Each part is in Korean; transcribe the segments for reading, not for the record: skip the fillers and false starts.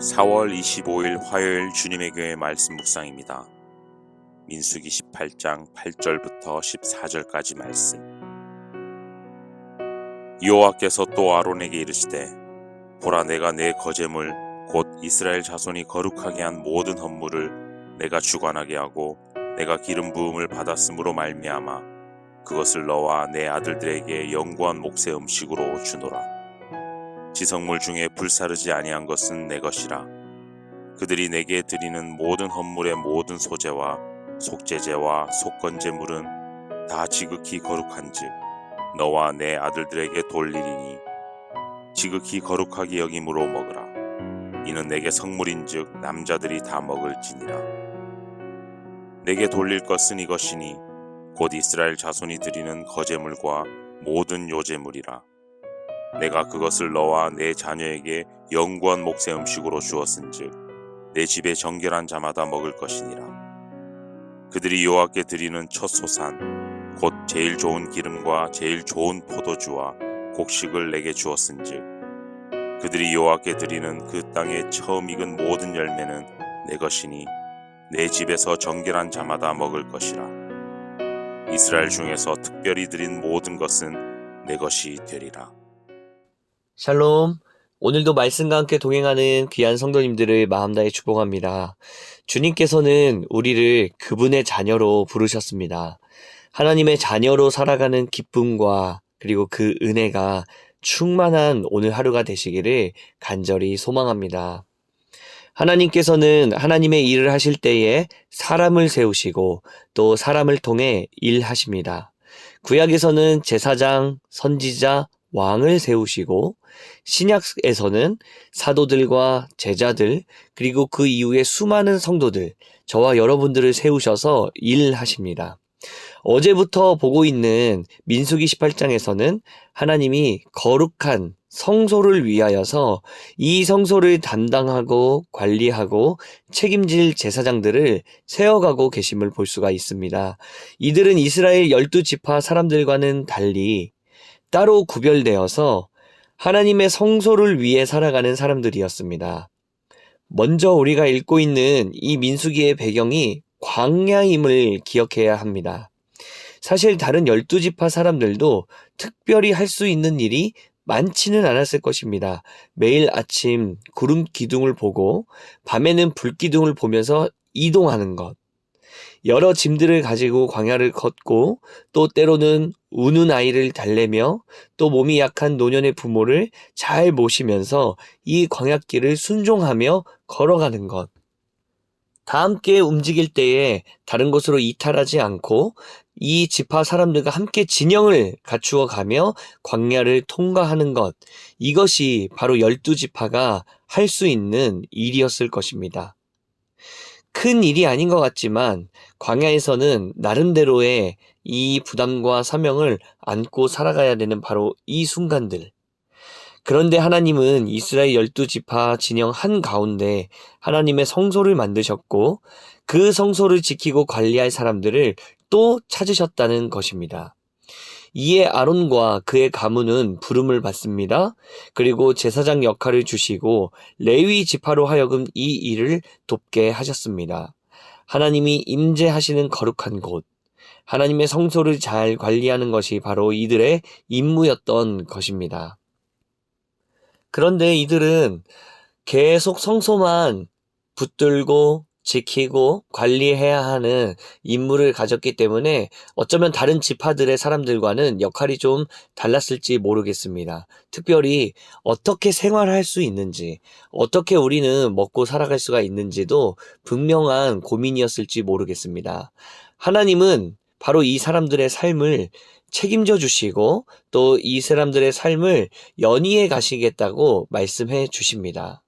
4월 25일 화요일 주님의 교회 말씀 묵상입니다. 민수기 18장 8절부터 14절까지 말씀. 여호와께서 또 아론에게 이르시되 보라, 내가 내 거제물 곧 이스라엘 자손이 거룩하게 한 모든 헌물을 내가 주관하게 하고 내가 기름 부음을 받았으므로 말미암아 그것을 너와 내 아들들에게 영구한 몫의 음식으로 주노라. 지성물 중에 불사르지 아니한 것은 내 것이라. 그들이 내게 드리는 모든 헌물의 모든 소재와 속죄제와 속건제물은 다 지극히 거룩한즉 너와 내 아들들에게 돌리리니 지극히 거룩하게 여김으로 먹으라. 이는 내게 성물인즉 남자들이 다 먹을지니라. 내게 돌릴 것은 이것이니 곧 이스라엘 자손이 드리는 거제물과 모든 요제물이라. 내가 그것을 너와 내 자녀에게 영구한 몫의 음식으로 주었은즉 내 집에 정결한 자마다 먹을 것이니라. 그들이 여호와께 드리는 첫 소산 곧 제일 좋은 기름과 제일 좋은 포도주와 곡식을 내게 주었은즉 그들이 여호와께 드리는 그 땅에 처음 익은 모든 열매는 내 것이니 내 집에서 정결한 자마다 먹을 것이라. 이스라엘 중에서 특별히 드린 모든 것은 내 것이 되리라. 샬롬. 오늘도 말씀과 함께 동행하는 귀한 성도님들을 마음 다해 축복합니다. 주님께서는 우리를 그분의 자녀로 부르셨습니다. 하나님의 자녀로 살아가는 기쁨과 그리고 그 은혜가 충만한 오늘 하루가 되시기를 간절히 소망합니다. 하나님께서는 하나님의 일을 하실 때에 사람을 세우시고 또 사람을 통해 일하십니다. 구약에서는 제사장, 선지자, 왕을 세우시고 신약에서는 사도들과 제자들 그리고 그 이후에 수많은 성도들, 저와 여러분들을 세우셔서 일하십니다. 어제부터 보고 있는 민수기 18장에서는 하나님이 거룩한 성소를 위하여서 이 성소를 담당하고 관리하고 책임질 제사장들을 세워가고 계심을 볼 수가 있습니다. 이들은 이스라엘 12지파 사람들과는 달리 따로 구별되어서 하나님의 성소를 위해 살아가는 사람들이었습니다. 먼저 우리가 읽고 있는 이 민수기의 배경이 광야임을 기억해야 합니다. 사실 다른 12지파 사람들도 특별히 할 수 있는 일이 많지는 않았을 것입니다. 매일 아침 구름 기둥을 보고 밤에는 불 기둥을 보면서 이동하는 것, 여러 짐들을 가지고 광야를 걷고 또 때로는 우는 아이를 달래며 또 몸이 약한 노년의 부모를 잘 모시면서 이 광야길을 순종하며 걸어가는 것. 다 함께 움직일 때에 다른 곳으로 이탈하지 않고 이 지파 사람들과 함께 진영을 갖추어 가며 광야를 통과하는 것. 이것이 바로 12지파가 할 수 있는 일이었을 것입니다. 큰 일이 아닌 것 같지만 광야에서는 나름대로의 이 부담과 사명을 안고 살아가야 되는 바로 이 순간들. 그런데 하나님은 이스라엘 12지파 진영 한가운데 하나님의 성소를 만드셨고 그 성소를 지키고 관리할 사람들을 또 찾으셨다는 것입니다. 이에 아론과 그의 가문은 부름을 받습니다. 그리고 제사장 역할을 주시고 레위 지파로 하여금 이 일을 돕게 하셨습니다. 하나님이 임재하시는 거룩한 곳, 하나님의 성소를 잘 관리하는 것이 바로 이들의 임무였던 것입니다. 그런데 이들은 계속 성소만 붙들고 지키고 관리해야 하는 임무를 가졌기 때문에 어쩌면 다른 지파들의 사람들과는 역할이 좀 달랐을지 모르겠습니다. 특별히 어떻게 생활할 수 있는지, 어떻게 우리는 먹고 살아갈 수가 있는지도 분명한 고민이었을지 모르겠습니다. 하나님은 바로 이 사람들의 삶을 책임져 주시고 또 이 사람들의 삶을 연희해 가시겠다고 말씀해 주십니다.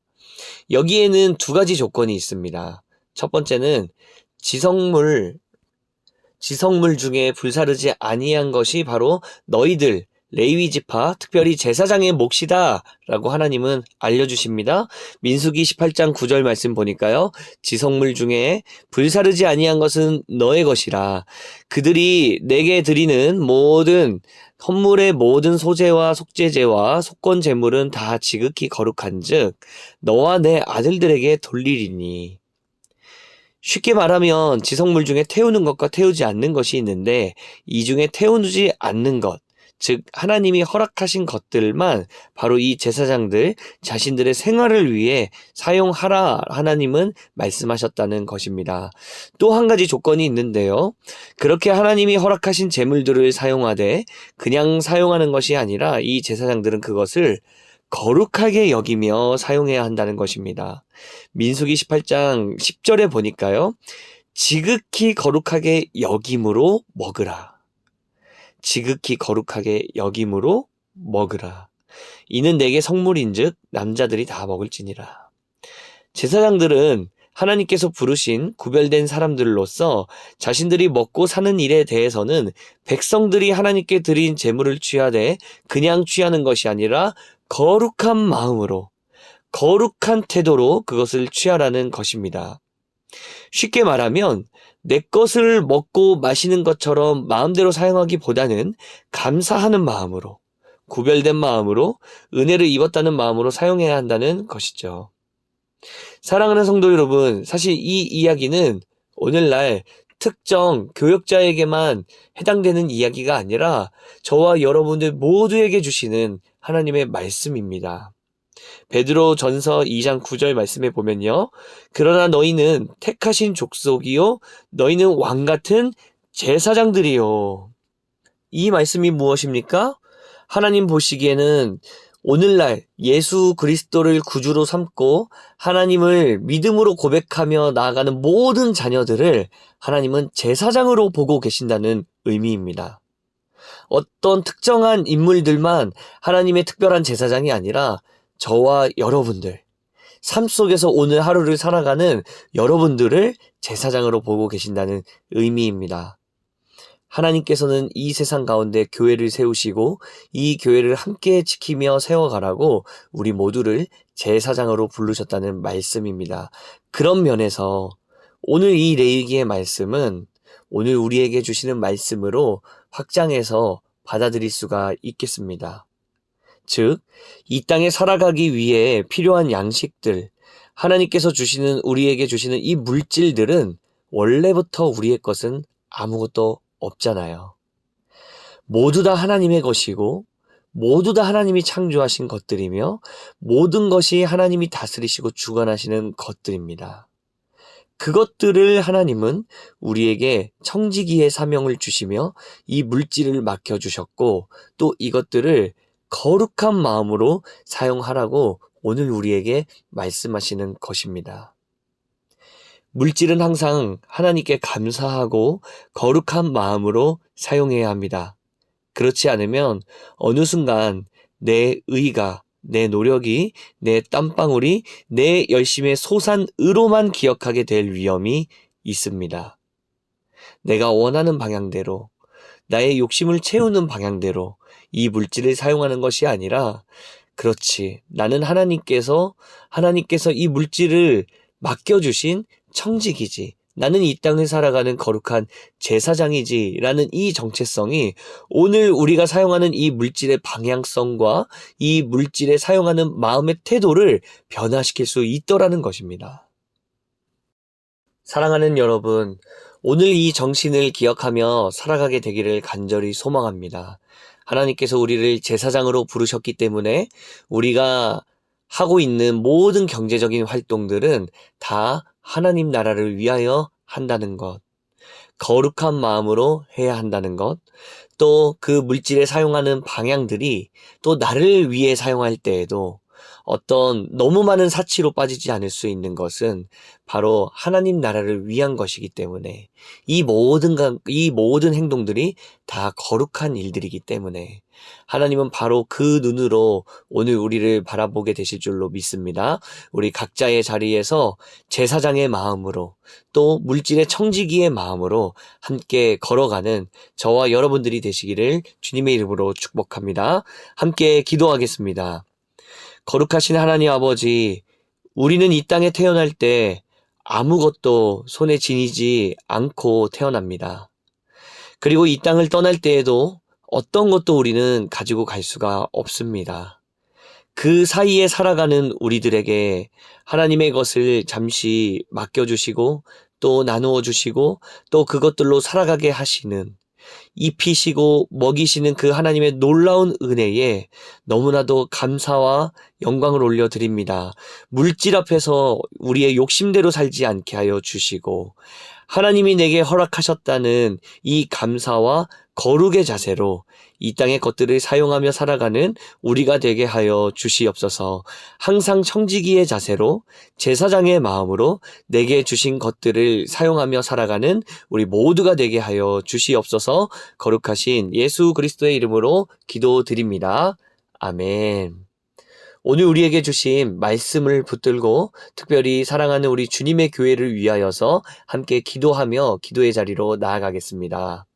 여기에는 두 가지 조건이 있습니다. 첫 번째는 지성물 중에 불사르지 아니한 것이 바로 너희들 레위 지파, 특별히 제사장의 몫이다 라고 하나님은 알려주십니다. 민수기 18장 9절 말씀 보니까요. 지성물 중에 불사르지 아니한 것은 너의 것이라. 그들이 내게 드리는 모든 헌물의 모든 소제와 속죄제와 속건 제물은 다 지극히 거룩한즉 너와 내 아들들에게 돌리리니. 쉽게 말하면 지성물 중에 태우는 것과 태우지 않는 것이 있는데 이 중에 태우지 않는 것, 즉 하나님이 허락하신 것들만 바로 이 제사장들 자신들의 생활을 위해 사용하라 하나님은 말씀하셨다는 것입니다. 또 한 가지 조건이 있는데요. 그렇게 하나님이 허락하신 제물들을 사용하되 그냥 사용하는 것이 아니라 이 제사장들은 그것을 거룩하게 여기며 사용해야 한다는 것입니다. 민수기 18장 10절에 보니까요. 지극히 거룩하게 여김으로 먹으라. 지극히 거룩하게 여김으로 먹으라. 이는 내게 성물인즉 남자들이 다 먹을지니라. 제사장들은 하나님께서 부르신 구별된 사람들로서 자신들이 먹고 사는 일에 대해서는 백성들이 하나님께 드린 제물을 취하되 그냥 취하는 것이 아니라 거룩한 마음으로, 거룩한 태도로 그것을 취하라는 것입니다. 쉽게 말하면 내 것을 먹고 마시는 것처럼 마음대로 사용하기보다는 감사하는 마음으로, 구별된 마음으로, 은혜를 입었다는 마음으로 사용해야 한다는 것이죠. 사랑하는 성도 여러분, 사실 이 이야기는 오늘날 특정 교역자에게만 해당되는 이야기가 아니라 저와 여러분들 모두에게 주시는 하나님의 말씀입니다. 베드로 전서 2장 9절 말씀에 보면요. 그러나 너희는 택하신 족속이요 너희는 왕같은 제사장들이요. 이 말씀이 무엇입니까? 하나님 보시기에는 오늘날 예수 그리스도를 구주로 삼고 하나님을 믿음으로 고백하며 나아가는 모든 자녀들을 하나님은 제사장으로 보고 계신다는 의미입니다. 어떤 특정한 인물들만 하나님의 특별한 제사장이 아니라 저와 여러분들, 삶 속에서 오늘 하루를 살아가는 여러분들을 제사장으로 보고 계신다는 의미입니다. 하나님께서는 이 세상 가운데 교회를 세우시고 이 교회를 함께 지키며 세워가라고 우리 모두를 제사장으로 부르셨다는 말씀입니다. 그런 면에서 오늘 이 레위기의 말씀은 오늘 우리에게 주시는 말씀으로 확장해서 받아들일 수가 있겠습니다. 즉, 이 땅에 살아가기 위해 필요한 양식들, 하나님께서 주시는 우리에게 주시는 이 물질들은 원래부터 우리의 것은 아무것도 없잖아요. 모두 다 하나님의 것이고 모두 다 하나님이 창조하신 것들이며 모든 것이 하나님이 다스리시고 주관하시는 것들입니다. 그것들을 하나님은 우리에게 청지기의 사명을 주시며 이 물질을 맡겨주셨고 또 이것들을 거룩한 마음으로 사용하라고 오늘 우리에게 말씀하시는 것입니다. 물질은 항상 하나님께 감사하고 거룩한 마음으로 사용해야 합니다. 그렇지 않으면 어느 순간 내 의가, 내 노력이, 내 땀방울이 내 열심의 소산으로만 기억하게 될 위험이 있습니다. 내가 원하는 방향대로, 나의 욕심을 채우는 방향대로 이 물질을 사용하는 것이 아니라 그렇지, 나는 하나님께서 이 물질을 맡겨주신 청지기지. 나는 이 땅을 살아가는 거룩한 제사장이지 라는 이 정체성이 오늘 우리가 사용하는 이 물질의 방향성과 이 물질에 사용하는 마음의 태도를 변화시킬 수 있더라는 것입니다. 사랑하는 여러분, 오늘 이 정신을 기억하며 살아가게 되기를 간절히 소망합니다. 하나님께서 우리를 제사장으로 부르셨기 때문에 우리가 하고 있는 모든 경제적인 활동들은 다 하나님 나라를 위하여 한다는 것, 거룩한 마음으로 해야 한다는 것, 또 그 물질에 사용하는 방향들이 또 나를 위해 사용할 때에도 어떤 너무 많은 사치로 빠지지 않을 수 있는 것은 바로 하나님 나라를 위한 것이기 때문에 이 모든 행동들이 다 거룩한 일들이기 때문에 하나님은 바로 그 눈으로 오늘 우리를 바라보게 되실 줄로 믿습니다. 우리 각자의 자리에서 제사장의 마음으로 또 물질의 청지기의 마음으로 함께 걸어가는 저와 여러분들이 되시기를 주님의 이름으로 축복합니다. 함께 기도하겠습니다. 거룩하신 하나님 아버지, 우리는 이 땅에 태어날 때 아무것도 손에 지니지 않고 태어납니다. 그리고 이 땅을 떠날 때에도 어떤 것도 우리는 가지고 갈 수가 없습니다. 그 사이에 살아가는 우리들에게 하나님의 것을 잠시 맡겨주시고 또 나누어 주시고 또 그것들로 살아가게 하시는 입히시고 먹이시는 그 하나님의 놀라운 은혜에 너무나도 감사와 영광을 올려드립니다. 물질 앞에서 우리의 욕심대로 살지 않게 하여 주시고 하나님이 내게 허락하셨다는 이 감사와 거룩의 자세로 이 땅의 것들을 사용하며 살아가는 우리가 되게 하여 주시옵소서. 항상 청지기의 자세로 제사장의 마음으로 내게 주신 것들을 사용하며 살아가는 우리 모두가 되게 하여 주시옵소서. 거룩하신 예수 그리스도의 이름으로 기도드립니다. 아멘. 오늘 우리에게 주신 말씀을 붙들고 특별히 사랑하는 우리 주님의 교회를 위하여서 함께 기도하며 기도의 자리로 나아가겠습니다.